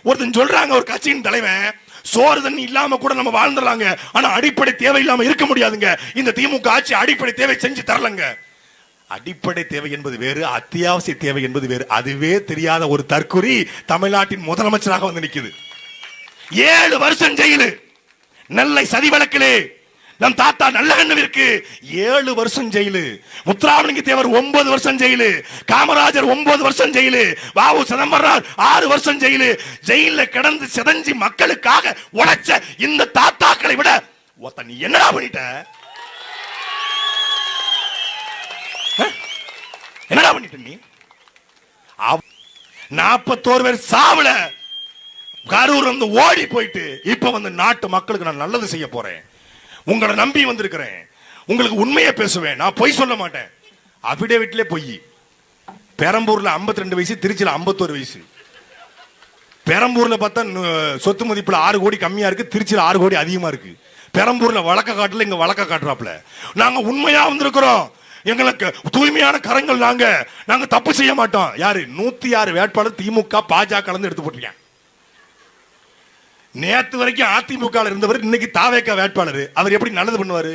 ஒருத்தன் சொல்றாங்க, ஒரு கட்சியின் தலைவன், சோறு தண்ணி இல்லாம கூட நம்ம வாழ்ந்துடலாங்க, ஆனா அடிப்படை தேவை இல்லாம இருக்க முடியாதுங்க. இந்த திமுக ஆட்சி அடிப்படை தேவை செஞ்சு தரலங்க. அடிப்படை தேவை என்பது வேறு, அத்தியாவசிய தேவை என்பது வேறு. அதுவே தெரியாத ஒரு தற்குறி தமிழ்நாட்டின் முதலமைச்சராக வந்து நிக்குது. 7 வருஷம் ஜெயிலு. நெல்லை சதி வழக்கிலே நம் தாத்தா நல்லகண்ணவிற்கு 7 வருஷம் ஜெயிலு. முத்துராமலிங்க தேவர் 9 வருஷம் ஜெயிலு. காமராஜர் 9 வருஷம் ஜெயிலு. வாவு சிதம்பரம் 6 வருஷம் ஜெயிலு. ஜெயில கிடந்து சிதஞ்சி மக்களுக்காக உழைச்ச இந்த தாத்தாக்களை விட நீ என்னடா பண்ணிட்ட? என்னடா பண்ணிட்ட நீ? 41 பேர் சாவல. கரூர் வந்து ஓடி போயிட்டு இப்ப வந்து நாட்டு மக்களுக்கு நான் நல்லது செய்ய போறேன், உங்களை நம்பி வந்திருக்கிறேன், உங்களுக்கு உண்மையை பேசுவேன், நான் பொய் சொல்ல மாட்டேன். அபிடேவிட்ல பொய். பெரம்பூர்ல 52 வயசு, திருச்சியில 51 வயசு. பெரம்பூர்ல பார்த்தா சொத்து மதிப்புல 6 கோடி கம்மியா இருக்கு, திருச்சியில 6 கோடி அதிகமா இருக்கு. பெரம்பூர்ல வழக்க காட்டுல, இங்க வழக்க காட்டுறாப்ல. நாங்க உண்மையா வந்திருக்கிறோம், எங்களுக்கு தூய்மையான கரங்கள், நாங்க தப்பு செய்ய மாட்டோம். யாரு? 106 வேட்பாளர் திமுக பாஜக கலந்து எடுத்து போட்டிருக்கேன். நேத்து வரைக்கும் அதிமுக இருந்தவர் இன்னைக்கு தாவேக வேட்பாளர். அவர் எப்படி நல்லது பண்ணுவாரு?